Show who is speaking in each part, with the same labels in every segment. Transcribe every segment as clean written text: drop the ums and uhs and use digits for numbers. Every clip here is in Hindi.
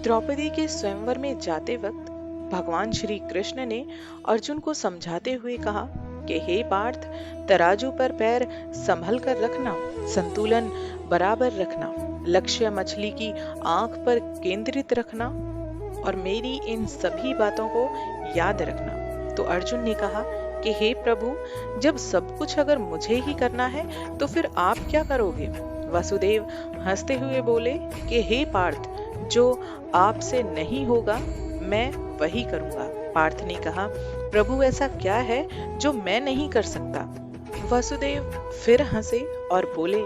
Speaker 1: द्रौपदी के स्वयंवर में जाते वक्त भगवान श्री कृष्ण ने अर्जुन को समझाते हुए कहा कि हे पार्थ, तराजू पर पैर संभल कर रखना, संतुलन बराबर रखना, लक्ष्य मछली की आंख पर केंद्रित रखना और मेरी इन सभी बातों को याद रखना। तो अर्जुन ने कहा कि हे प्रभु, जब सब कुछ अगर मुझे ही करना है तो फिर आप क्या करोगे? वसुदेव हंसते हुए बोले कि हे पार्थ, जो आपसे नहीं होगा मैं वही करूंगा। पार्थ ने कहा, प्रभु ऐसा क्या है जो मैं नहीं कर सकता? वसुदेव फिर हंसे और बोले,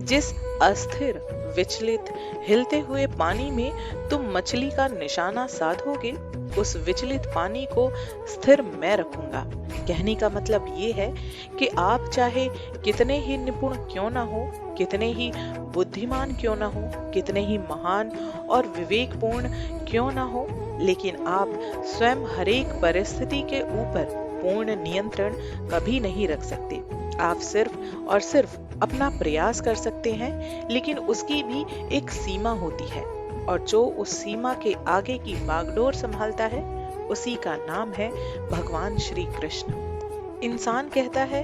Speaker 1: जिस अस्थिर, विचलित, हिलते हुए पानी में तुम मछली का निशाना साधोगे, उस विचलित पानी को स्थिर मैं रखूंगा। कहने का मतलब ये है कि आप चाहे कितने ही निपुण क्यों ना हो, कितने ही बुद्धिमान क्यों ना हो, कितने ही महान और विवेकपूर्ण क्यों ना हो, लेकिन आप स्वयं हरेक परिस्थिति के ऊपर पूर्ण नियंत्रण कभी नहीं रख सकते। आप सिर्फ और सिर्फ अपना प्रयास कर सकते हैं, लेकिन उसकी भी एक सीमा होती है और जो उस सीमा के आगे की बागडोर संभालता है उसी का नाम है भगवान श्री कृष्ण। इंसान कहता है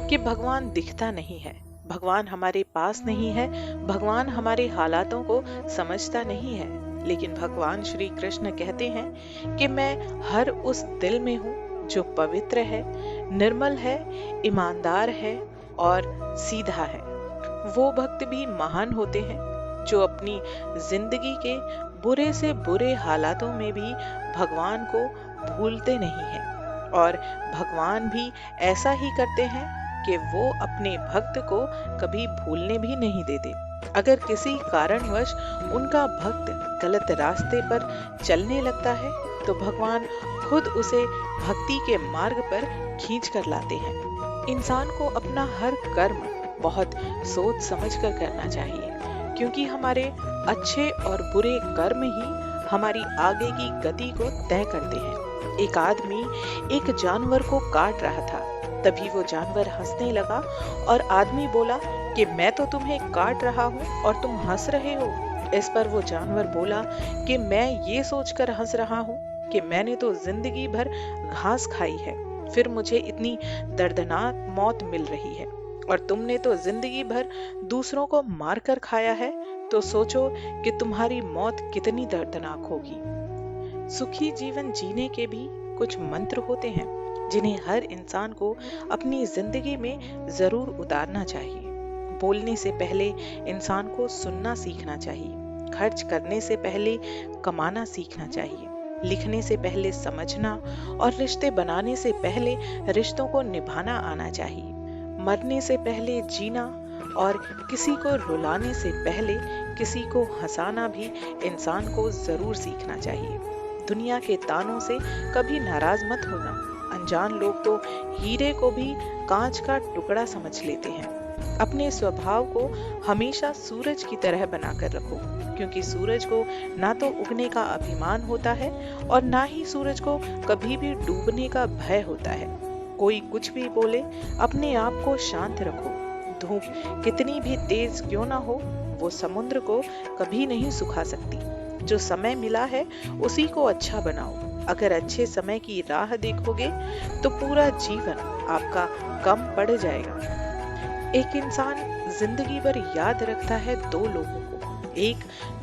Speaker 1: कि भगवान दिखता नहीं है, भगवान हमारे पास नहीं है, भगवान हमारे हालातों को समझता नहीं है, लेकिन भगवान श्री कृष्ण कहते हैं कि मैं हर उस दिल में हूँ जो पवित्र है, निर्मल है, ईमानदार है और सीधा है। वो भक्त भी महान होते हैं जो अपनी जिंदगी के बुरे से बुरे हालातों में भी भगवान को भूलते नहीं हैं, और भगवान भी ऐसा ही करते हैं कि वो अपने भक्त को कभी भूलने भी नहीं देते। अगर किसी कारणवश उनका भक्त गलत रास्ते पर चलने लगता है तो भगवान खुद उसे भक्ति के मार्ग पर खींच कर लाते हैं। इंसान को अपना हर कर्म बहुत सोच समझ कर करना चाहिए, क्योंकि हमारे अच्छे और बुरे कर्म ही हमारी आगे की गति को तय करते हैं। एक आदमी एक जानवर को काट रहा था, तभी वो जानवर हंसने लगा और आदमी बोला कि मैं तो तुम्हें काट रहा हूँ और तुम हंस रहे हो। इस पर वो जानवर बोला कि मैं ये सोचकर हंस रहा हूँ कि मैंने तो जिंदगी भर घास खाई है, फिर मुझे इतनी दर्दनाक मौत मिल रही है, और तुमने तो जिंदगी भर दूसरों को मारकर खाया है, तो सोचो कि तुम्हारी मौत कितनी दर्दनाक होगी। सुखी जीवन जीने के भी कुछ मंत्र होते हैं जिन्हें हर इंसान को अपनी जिंदगी में जरूर उतारना चाहिए। बोलने से पहले इंसान को सुनना सीखना चाहिए, खर्च करने से पहले कमाना सीखना चाहिए, लिखने से पहले समझना और रिश्ते बनाने से पहले रिश्तों को निभाना आना चाहिए, मरने से पहले जीना और किसी को रुलाने से पहले किसी को हंसाना भी इंसान को जरूर सीखना चाहिए। दुनिया के तानों से कभी नाराज मत होना। अनजान लोग तो हीरे को भी कांच का टुकड़ा समझ लेते हैं। अपने स्वभाव को हमेशा सूरज की तरह बनाकर रखो, क्योंकि सूरज को ना तो उगने का अभिमान होता है और ना ही सूरज को कभी भी डूबने का भय होता है। कोई कुछ भी बोले, अपने आप को शांत रखो। धूप कितनी भी तेज क्यों ना हो, वो समुद्र को कभी नहीं सुखा सकती। जो समय मिला है उसी को अच्छा बनाओ। अगर अच्छे समय की राह देखोगे तो पूरा जीवन आपका कम पड़ जाएगा। एक इंसान जिंदगी भर याद रखता है दो लोगों को, एक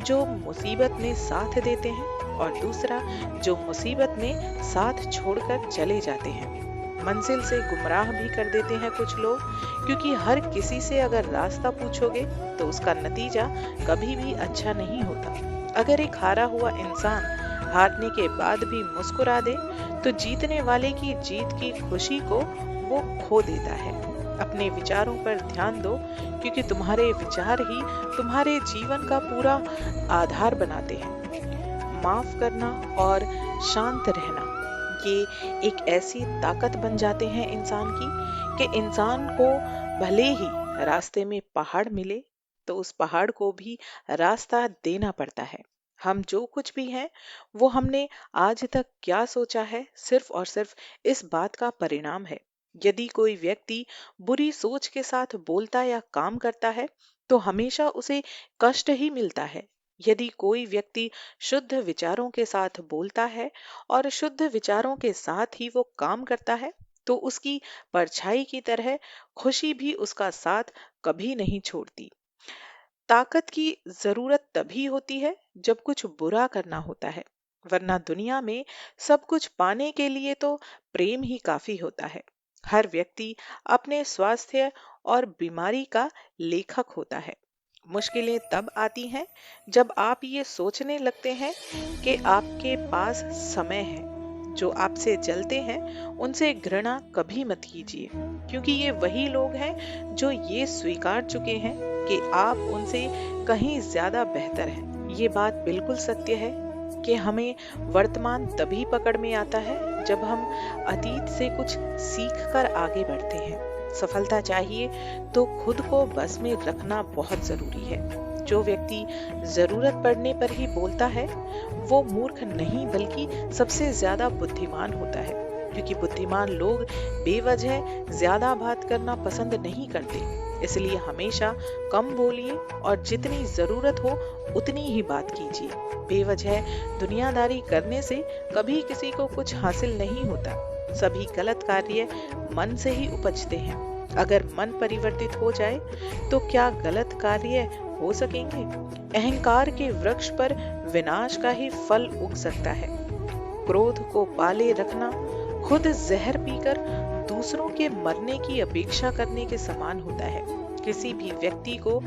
Speaker 1: जो मुसीबत में साथ देते हैं और दूसरा जो मुसीबत में साथ छोड़कर चले जाते हैं। मंजिल से गुमराह भी कर देते हैं कुछ लोग, क्योंकि हर किसी से अगर रास्ता पूछोगे तो उसका नतीजा कभी भी अच्छा नहीं होता। अगर एक हारा हुआ इंसान हारने के बाद भी मुस्कुरा दे तो जीतने वाले की जीत की खुशी को वो खो देता है। अपने विचारों पर ध्यान दो, क्योंकि तुम्हारे विचार ही तुम्हारे जीवन का पूरा आधार बनाते हैं। माफ करना और शांत रहना, ये एक ऐसी ताकत बन जाते हैं इंसान की कि इंसान को भले ही रास्ते में पहाड़ मिले तो उस पहाड़ को भी रास्ता देना पड़ता है। हम जो कुछ भी हैं वो हमने आज तक क्या सोचा है, सिर्फ और सिर्फ इस बात का परिणाम है। यदि कोई व्यक्ति बुरी सोच के साथ बोलता या काम करता है तो हमेशा उसे कष्ट ही मिलता है। यदि कोई व्यक्ति शुद्ध विचारों के साथ बोलता है और शुद्ध विचारों के साथ ही वो काम करता है, तो उसकी परछाई की तरह खुशी भी उसका साथ कभी नहीं छोड़ती। ताकत की जरूरत तभी होती है जब कुछ बुरा करना होता है, वरना दुनिया में सब कुछ पाने के लिए तो प्रेम ही काफी होता है। हर व्यक्ति अपने स्वास्थ्य और बीमारी का लेखक होता है। मुश्किलें तब आती हैं जब आप ये सोचने लगते हैं कि आपके पास समय है। जो आपसे जलते हैं उनसे घृणा कभी मत कीजिए, क्योंकि ये वही लोग हैं जो ये स्वीकार चुके हैं कि आप उनसे कहीं ज्यादा बेहतर हैं। ये बात बिल्कुल सत्य है कि हमें वर्तमान तभी पकड़ में आता है जब हम अतीत से कुछ सीख कर आगे बढ़ते हैं। सफलता चाहिए तो खुद को बस में रखना बहुत जरूरी है। जो व्यक्ति जरूरत पड़ने पर ही बोलता है, वो मूर्ख नहीं बल्कि सबसे ज्यादा बुद्धिमान होता है, क्योंकि बुद्धिमान लोग बेवजह ज्यादा बात करना पसंद नहीं करते। इसलिए हमेशा कम बोलिए और जितनी जरूरत हो उतनी ही बात कीजिए। बेवजह दुनियादारी करने से कभी किसी को कुछ हासिल नहीं होता। सभी गलत कार्य मन से ही उपजते हैं। अगर मन परिवर्तित हो जाए तो क्या गलत कार्य हो सकेंगे? अहंकार के वृक्ष पर विनाश का ही फल उग सकता है। क्रोध को पाले रखना खुद जहर पीकर दूसरों के मरने की अपेक्षा करने के समान होता है। किसी भी व्यक्ति को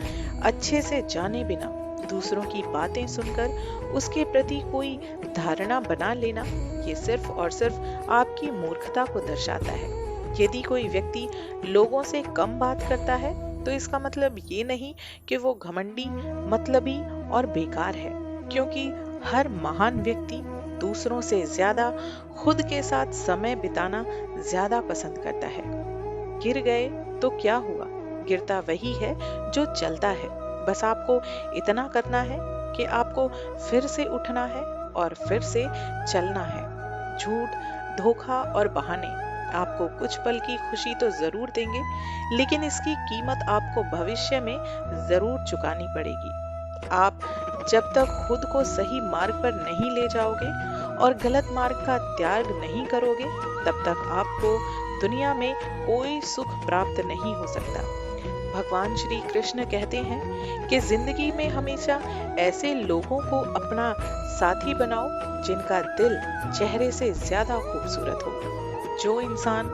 Speaker 1: अच्छे से जाने बिना दूसरों की बातें सुनकर उसके प्रति कोई धारणा बना लेना, ये सिर्फ और सिर्फ आपकी मूर्खता को दर्शाता है। यदि कोई व्यक्ति लोगों से कम बात करता है तो इसका मतलब ये नहीं कि वो घमंडी, मतलबी और बेकार है, क्योंकि हर महान व्यक्ति दूसरों से ज्यादा खुद के साथ समय बिताना ज्यादा पसंद करता है। गिर गए तो क्या हुआ? गिरता वही है जो चलता है। बस आपको इतना करना है कि आपको फिर से उठना है और फिर से चलना है। झूठ, धोखा और बहाने आपको कुछ पल की खुशी तो जरूर देंगे, लेकिन इसकी कीमत आपको भविष्य में जरूर चुकानी पड़ेगी। आप जब तक खुद को सही मार्ग पर नहीं ले जाओगे और गलत मार्ग का त्याग नहीं करोगे, तब तक आपको दुनिया में कोई सुख प्राप्त नहीं हो सकता। भगवान श्री कृष्ण कहते हैं कि जिंदगी में हमेशा ऐसे लोगों को अपना साथी बनाओ जिनका दिल चेहरे से ज्यादा खूबसूरत हो। जो इंसान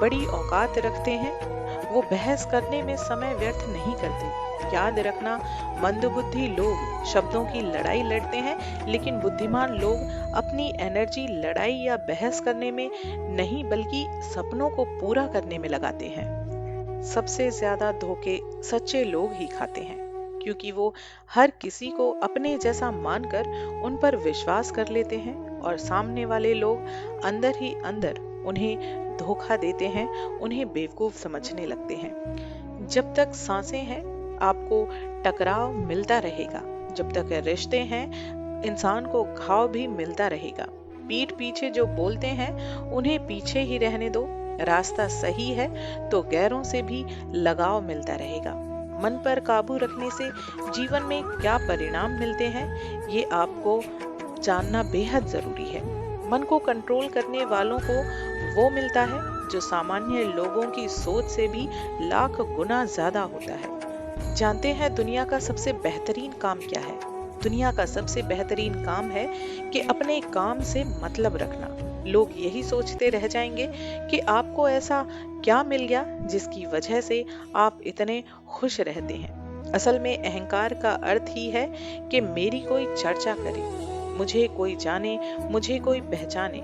Speaker 1: बड़ी औकात रखते हैं वो बहस करने में समय व्यर्थ नहीं करते। याद रखना, मंदबुद्धि लोग शब्दों की लड़ाई लड़ते हैं, लेकिन बुद्धिमान लोग अपनी एनर्जी लड़ाई या बहस करने में नहीं बल्कि सपनों को पूरा करने में लगाते हैं। सबसे ज्यादा धोखे सच्चे लोग ही खाते हैं, क्योंकि वो हर किसी को अपने जैसा मानकर उन पर विश्वास कर लेते हैं और सामने वाले लोग अंदर ही अंदर उन्हें धोखा देते हैं, उन्हें बेवकूफ समझने लगते हैं। जब तक सांसें हैं आपको टकराव मिलता रहेगा, जब तक रिश्ते हैं इंसान को घाव भी मिलता रहेगा। पीठ पीछे जो बोलते हैं उन्हें पीछे ही रहने दो। रास्ता सही है तो गैरों से भी लगाव मिलता रहेगा। मन पर काबू रखने से जीवन में क्या परिणाम मिलते हैं ये आपको जानना बेहद जरूरी है। मन को कंट्रोल करने वालों को वो मिलता है जो सामान्य लोगों की सोच से भी लाख गुना ज्यादा होता है। जानते हैं दुनिया का सबसे बेहतरीन काम क्या है? दुनिया का सबसे बेहतरीन काम है कि अपने काम से मतलब रखना। लोग यही सोचते रह जाएंगे कि आपको ऐसा क्या मिल गया जिसकी वजह से आप इतने खुश रहते हैं। असल में अहंकार का अर्थ ही है कि मेरी कोई चर्चा करे, मुझे कोई जाने, मुझे कोई पहचाने।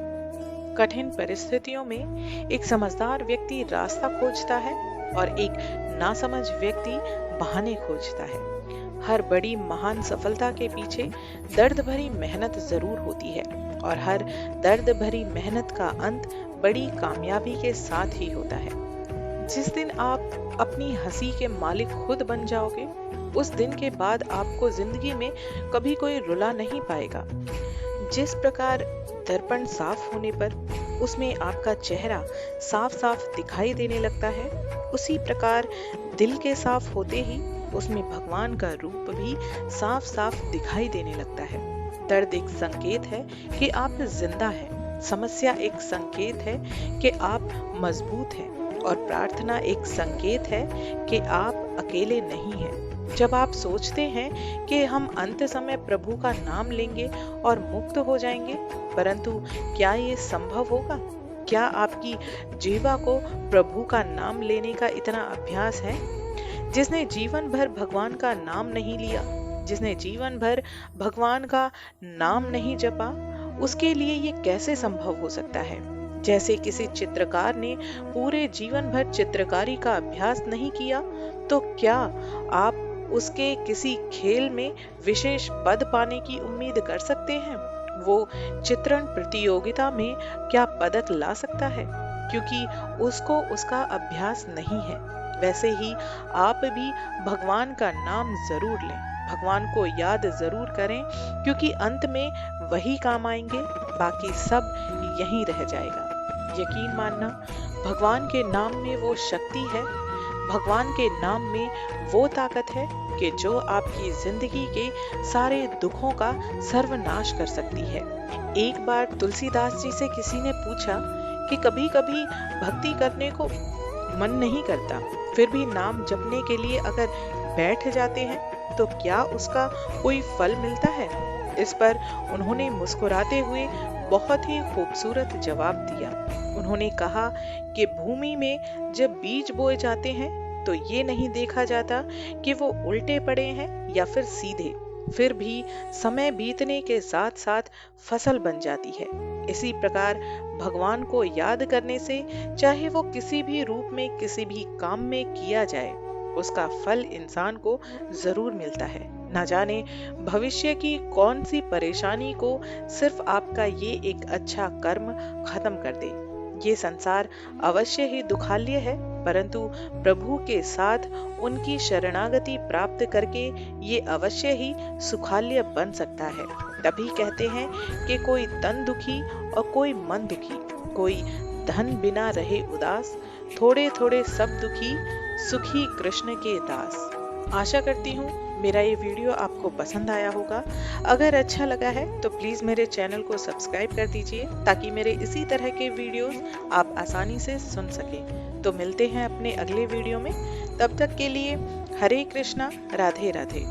Speaker 1: कठिन परिस्थितियों में एक समझदार व्यक्ति रास्ता खोजता है और एक नासमझ व्यक्ति बहाने खोजता है। हर बड़ी महान सफलता के पीछे दर्द भरी मेहनत जरूर होती है और हर दर्द भरी मेहनत का अंत बड़ी कामयाबी के साथ ही होता है। जिस दिन आप अपनी हंसी के मालिक खुद बन जाओगे, उस दिन के बाद आपको जिंदगी में कभी कोई रुला नहीं पाएगा। जिस प्रकार दर्पण साफ होने पर उसमें आपका चेहरा साफ साफ दिखाई देने लगता है, उसी प्रकार दिल के साफ होते ही उसमें भगवान का रूप भी साफ साफ दिखाई देने लगता है। दर्द एक संकेत है कि आप जिंदा हैं, समस्या एक संकेत है कि आप मजबूत हैं, और प्रार्थना एक संकेत है कि आप अकेले नहीं हैं। जब आप सोचते हैं कि हम अंत समय प्रभु का नाम लेंगे और मुक्त हो जाएंगे, परंतु क्या ये संभव होगा? क्या आपकी जीवा को प्रभु का नाम लेने का इतना अभ्यास है? जिसने जीवन भर भगवान का नाम नहीं लिया, जिसने जीवन भर भगवान का नाम नहीं जपा, उसके लिए ये कैसे संभव हो सकता है? जैसे किसी चित्रकार ने पूरे जीवन भर चित्रकारी का अभ्यास नहीं किया, तो क्या आप उसके किसी खेल में विशेष पद पाने की उम्मीद कर सकते हैं? वो चित्रण प्रतियोगिता में क्या पदक ला सकता है? क्योंकि उसको उसका अभ्यास नहीं है। वैसे ही आप भी भगवान का नाम जरूर लें, भगवान को याद जरूर करें, क्योंकि अंत में वही काम आएंगे, बाकी सब यहीं रह जाएगा। यकीन मानना, भगवान के नाम में वो शक्ति है, भगवान के नाम में वो ताकत है कि जो आपकी जिंदगी के सारे दुखों का सर्वनाश कर सकती है। एक बार तुलसीदास जी से किसी ने पूछा कि कभी कभी भक्ति करने को मन नहीं करता, फिर भी नाम जपने के लिए अगर बैठ जाते हैं तो क्या उसका कोई फल मिलता है? इस पर उन्होंने मुस्कुराते हुए बहुत ही खूबसूरत जवाब दिया। उन्होंने कहा कि भूमि में जब बीज बोए जाते हैं तो ये नहीं देखा जाता कि वो उल्टे पड़े हैं या फिर सीधे, फिर भी समय बीतने के साथ साथ फसल बन जाती है। इसी प्रकार भगवान को याद करने से, चाहे वो किसी भी रूप में किसी भी काम में किया जाए, उसका फल इंसान को जरूर मिलता है। ना जाने भविष्य की कौन सी परेशानी को सिर्फ आपका ये एक अच्छा कर्म खत्म कर दे। ये संसार अवश्य ही दुखालय है, परंतु प्रभु के साथ उनकी शरणागति प्राप्त करके ये अवश्य ही सुखालय बन सकता है। तभी कहते हैं कि कोई तन दुखी और कोई मन दुखी, कोई धन बिना रहे उदास, थोड़े थोड़े सब दुखी, सुखी कृष्ण के दास। आशा करती हूँ मेरा ये वीडियो आपको पसंद आया होगा। अगर अच्छा लगा है तो प्लीज मेरे चैनल को सब्सक्राइब कर दीजिए, ताकि मेरे इसी तरह के वीडियोस आप आसानी से सुन सकें। तो मिलते हैं अपने अगले वीडियो में, तब तक के लिए हरे कृष्णा, राधे राधे।